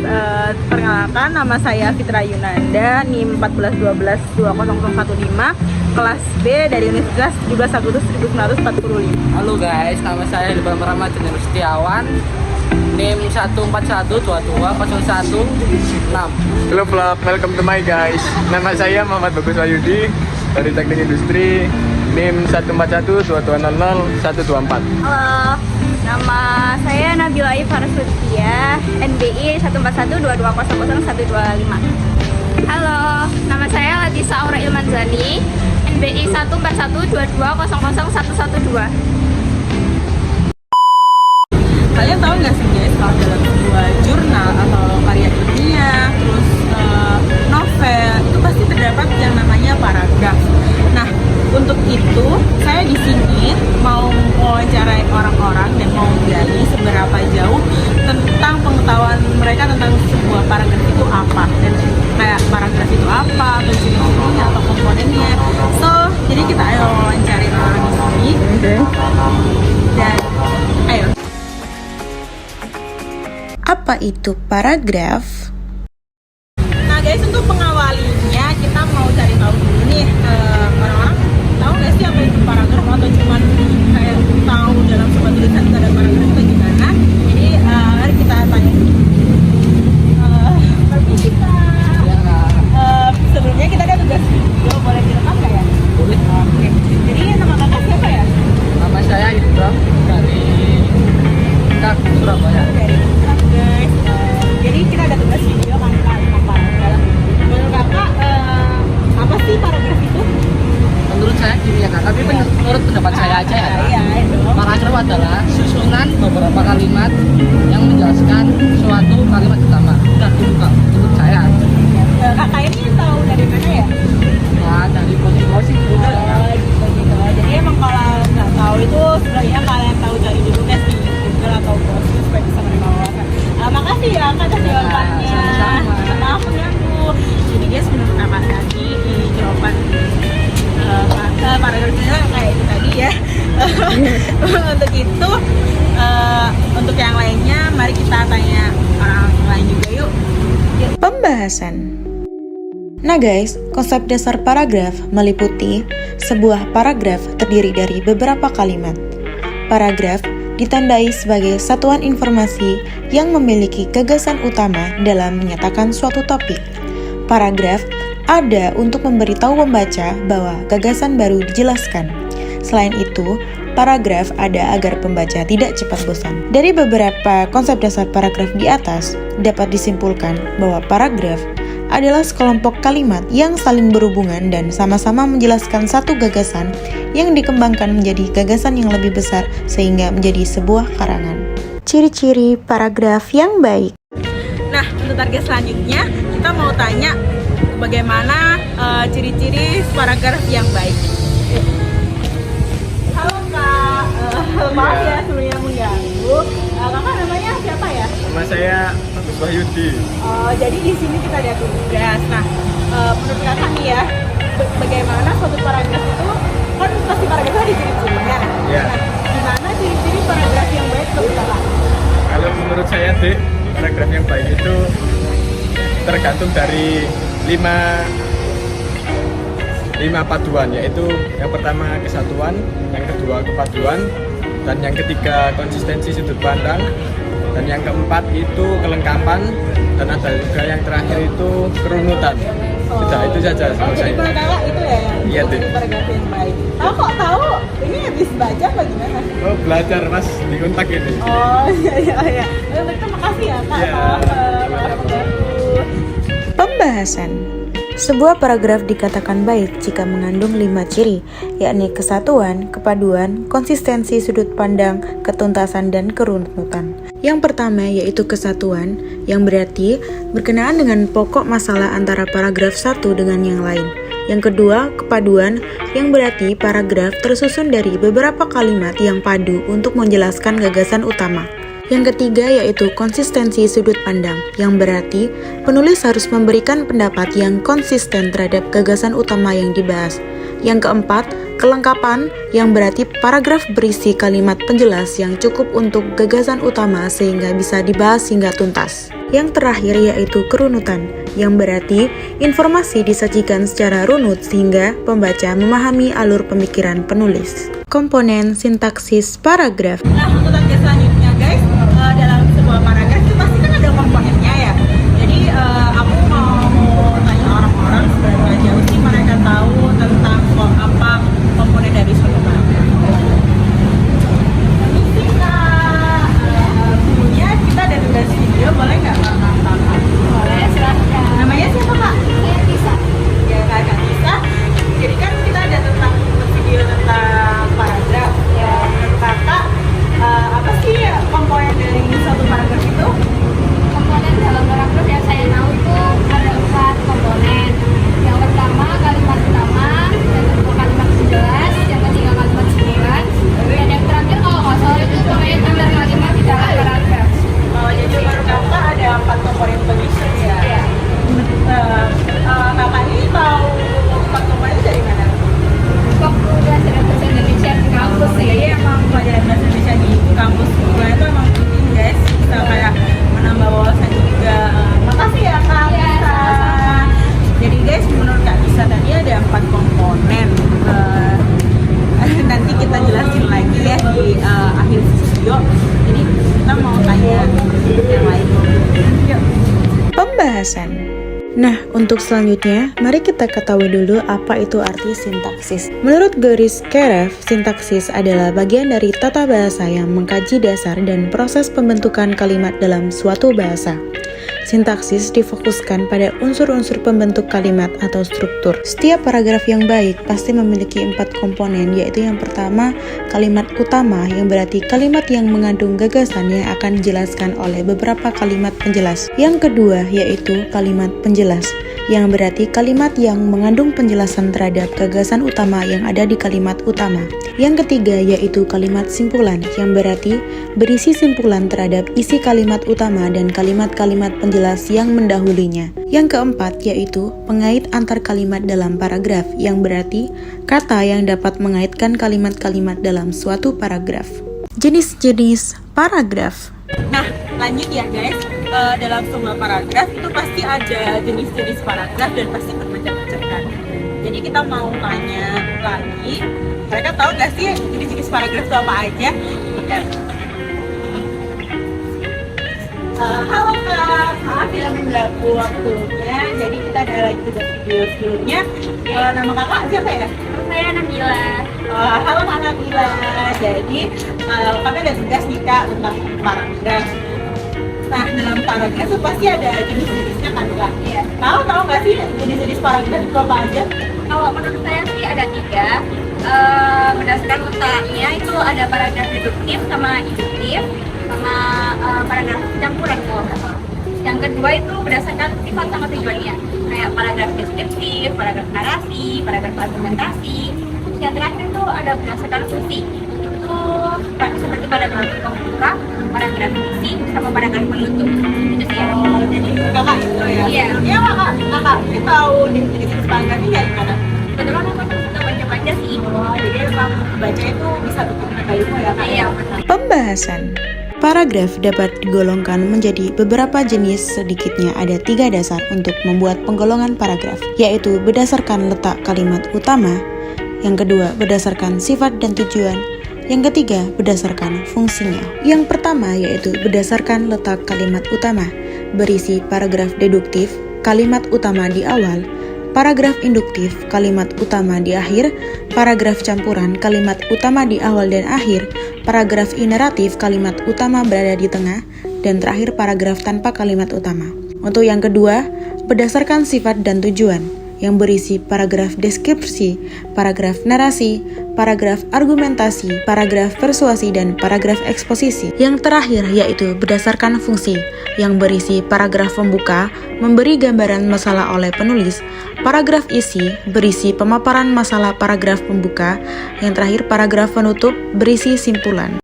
guys, perkenalkan nama saya Fitra Yunanda, NIM 141220015, kelas B dari Universitas 17 Agustus 1945. Halo guys, nama saya Ilham Rahmat Jenur Setiawan, NIM 141220116. Halo vlog, welcome to my guys. Nama saya Muhammad Bagus Wahyudi dari Teknik Industri, NIM 14122000124. Halo, nama saya Nabila Ifar Sutia, NBI 14122000125. Halo, nama saya Latisa Aura Ilmanzani, NBI 14122000112. Kalian tahu nggak sih guys, kalau dalam sebuah jurnal atau karya ilmiah, terus novel, itu pasti terdapat yang namanya paragraf. Nah, untuk itu saya di sini mau wawancarai orang-orang dan mau gali seberapa jauh tentang pengetahuan mereka tentang sebuah paragraf itu apa, dan kayak paragraf itu apa, ciri-cirinya atau komponennya. So, jadi kita ayo wawancari orang di sini. Dan ayo. Apa itu paragraf? Nah guys, untuk pengawalinya kita mau cari tahu dulu nih, orang-orang tahu nggak sih apa itu paragraf, atau cuman kayak tahu dalam sebuah tulisan itu ada paragraf atau gimana? Jadi mari kita tanya dulu. Permisi Kak. Sebelumnya kita ada tugas video, boleh direkam nggak ya? Boleh. Oke. Jadi nama kakak siapa ya? Nama saya Ibrahim dari Kak Surabaya. Dari Kak guys. Jadi kita ada tugas video kan Kak tentang paragraf. Menurut kakak apa sih paragraf itu? Menurut saya gini ya Kak, tapi menurut pendapat saya aja ya Kak. Iya, dong. Paragraf adalah susunan beberapa kalimat yang menjelaskan suatu kalimat utama. Udah dulu Kak, menurut saya. Kakak ini tahu dari mana ya? Nah, dari posisi Oh, gitu. Jadi emang kalau nggak tahu itu sebenarnya kalian tahu cari dulu tes di Google atau browser supaya bisa menerima wawasan. Makasih ya Kak atas jawabannya. sama-sama. Maaf mengganggu. Jadi guys, menurut kakak tadi jawaban paragrafnya kayak itu tadi ya. Untuk itu, untuk yang lainnya mari kita tanya orang lain juga yuk. Pembahasan. Nah guys, konsep dasar paragraf meliputi sebuah paragraf terdiri dari beberapa kalimat. Paragraf ditandai sebagai satuan informasi yang memiliki gagasan utama dalam menyatakan suatu topik. Paragraf ada untuk memberitahu pembaca bahwa gagasan baru dijelaskan. Selain itu, paragraf ada agar pembaca tidak cepat bosan. Dari beberapa konsep dasar paragraf di atas, dapat disimpulkan bahwa paragraf adalah sekelompok kalimat yang saling berhubungan dan sama-sama menjelaskan satu gagasan yang dikembangkan menjadi gagasan yang lebih besar sehingga menjadi sebuah karangan. Ciri-ciri paragraf yang baik. Nah, untuk target selanjutnya kita mau tanya bagaimana ciri-ciri paragraf yang baik. Halo Kak, maaf ya sebelumnya mengganggu. Kakak namanya siapa ya? Nama saya Bagus Wahyudi. Jadi di sini kita ada tugas. Nah, menurut kakak nih ya, bagaimana suatu paragraf itu, kan pasti paragraf ada ciri-cirinya. Ya. Nah, gimana ciri-ciri paragraf yang baik menurut kakak? Kalau menurut saya Dek, paragraf yang baik itu tergantung dari lima paduan, yaitu yang pertama kesatuan, yang kedua kepaduan, dan yang ketiga konsistensi sudut pandang, dan yang keempat itu kelengkapan, dan ada juga yang terakhir itu kerunutan. Sudah, itu saja menurut Jadi saya. menurut kakak itu ya yang Iya, jadi Dek. paragraf yang baik. Kok tahu? Ini habis baca apa gimana? Oh, belajar Mas di kontak ini. Oh iya. Untuk itu makasih ya Kak. Iya, Maaf sama-sama. mengganggu. Pembahasan. Sebuah paragraf dikatakan baik jika mengandung 5 ciri, yakni kesatuan, kepaduan, konsistensi sudut pandang, ketuntasan, dan kerunutan. Yang pertama yaitu kesatuan, yang berarti berkenaan dengan pokok masalah antara paragraf satu dengan yang lain. Yang kedua, kepaduan, yang berarti paragraf tersusun dari beberapa kalimat yang padu untuk menjelaskan gagasan utama. Yang ketiga yaitu konsistensi sudut pandang, yang berarti penulis harus memberikan pendapat yang konsisten terhadap gagasan utama yang dibahas. Yang keempat, kelengkapan, yang berarti paragraf berisi kalimat penjelas yang cukup untuk gagasan utama sehingga bisa dibahas hingga tuntas. Yang terakhir yaitu kerunutan, yang berarti informasi disajikan secara runut sehingga pembaca memahami alur pemikiran penulis. Komponen sintaksis paragraf. Nah, untuk target selanjutnya guys, dalam sebuah paragraf itu pasti kan ada komponennya ya. Jadi aku mau tanya orang-orang seberapa jauh sih mereka tahu tentang apa komponen dari suatu paragraf. Ini sih kak, dulunya kita ada tugas video, boleh nggak kakak? Boleh, silahkan. Namanya siapa kak? Saya bisa. Ya kak Nisa. Jadi kan kita ada tentang video tentang paragraf. Ya menurut kakak apa sih komponen dari satu paragraf itu? Komponen dalam paragraf yang saya tahu itu ada 4 komponen. Yang pertama kalimat utama, yang kedua kalimat penjelas, yang ketiga kalimat simpulan, dan yang terakhir kalau nggak salah itu pemain antar kalimat di dalam paragraf. Jadi menurut kakak ada 4 komponen position ya? Iya. Kakak ini tahu 4 komponen dari mana? Waktu belajar bahasa Indonesia di kampus sih. Jadi emang pelajaran bahasa Indonesia di kampus gue itu emang penting guys, bisa kayak menambah wawasan juga. Makasih ya kak Iya, Nisa. sama-sama. Jadi guys, menurut kak Nisa tadi ada 4 komponen. Nanti kita jelasin lagi ya di akhir video. Jadi kita mau tanya yang lain. Yuk. Pembahasan. Nah, untuk selanjutnya, mari kita ketahui dulu apa itu arti sintaksis. Menurut Goris Kerev, sintaksis adalah bagian dari tata bahasa yang mengkaji dasar dan proses pembentukan kalimat dalam suatu bahasa. Sintaksis difokuskan pada unsur-unsur pembentuk kalimat atau struktur. Setiap paragraf yang baik pasti memiliki 4 komponen, yaitu yang pertama, kalimat utama, yang berarti kalimat yang mengandung gagasan yang akan dijelaskan oleh beberapa kalimat penjelas. Yang kedua, yaitu kalimat penjelas, yang berarti kalimat yang mengandung penjelasan terhadap gagasan utama yang ada di kalimat utama. Yang ketiga, yaitu kalimat simpulan, yang berarti berisi simpulan terhadap isi kalimat utama dan kalimat-kalimat penjelas yang mendahulinya. Yang keempat, yaitu pengait antar kalimat dalam paragraf, yang berarti kata yang dapat mengaitkan kalimat-kalimat dalam suatu paragraf. Jenis-jenis paragraf. Nah, lanjut ya guys. Dalam sebuah paragraf itu pasti ada jenis-jenis paragraf dan pasti bermacam-macam kan. Jadi kita mau tanya lagi, mereka tahu nggak sih jenis-jenis paragraf itu apa aja? Halo kak, maaf ya mengganggu waktunya. Jadi kita ada lagi tugas video sebelumnya. Nama kakak siapa ya? Saya Nabila. Halo Kak Nabila. Jadi kami ada tugas nih kak tentang paragraf. Nah, dalam paragraf itu pasti ada jenis-jenisnya kan kak? Iya. Tahu nggak sih jenis-jenis paragraf itu apa aja? Kalau menurut saya sih ada 3. Berdasarkan letaknya itu ada paragraf deduktif sama induktif sama paragraf campuran kalau nggak salah. Yang kedua itu berdasarkan sifat sama tujuannya, kayak paragraf deskriptif, paragraf narasi, paragraf argumentasi. Yang terakhir itu ada berdasarkan fungsi, itu seperti paragraf pembuka, paragraf isi, sama paragraf penutup. Itu sih. Jadi kakak itu ya? Iya. Ya kakak ini tahu jenis-jenis paragraf ini dari mana? Kebetulan aku tuh suka baca-baca sih. Jadi emang baca itu bisa bikin menambah ilmu ya kak? Iya, betul. Pembahasan. Paragraf dapat digolongkan menjadi beberapa jenis, sedikitnya ada 3 dasar untuk membuat penggolongan paragraf, yaitu berdasarkan letak kalimat utama, yang kedua berdasarkan sifat dan tujuan, yang ketiga berdasarkan fungsinya. Yang pertama yaitu berdasarkan letak kalimat utama, berisi paragraf deduktif, kalimat utama di awal, paragraf induktif, kalimat utama di akhir, paragraf campuran, kalimat utama di awal dan akhir, paragraf ineratif, kalimat utama berada di tengah, dan terakhir paragraf tanpa kalimat utama. Untuk yang kedua, berdasarkan sifat dan tujuan, yang berisi paragraf deskripsi, paragraf narasi, paragraf argumentasi, paragraf persuasi, dan paragraf eksposisi. Yang terakhir yaitu berdasarkan fungsi, yang berisi paragraf pembuka, memberi gambaran masalah oleh penulis, paragraf isi, berisi pemaparan masalah paragraf pembuka, yang terakhir paragraf penutup, berisi simpulan.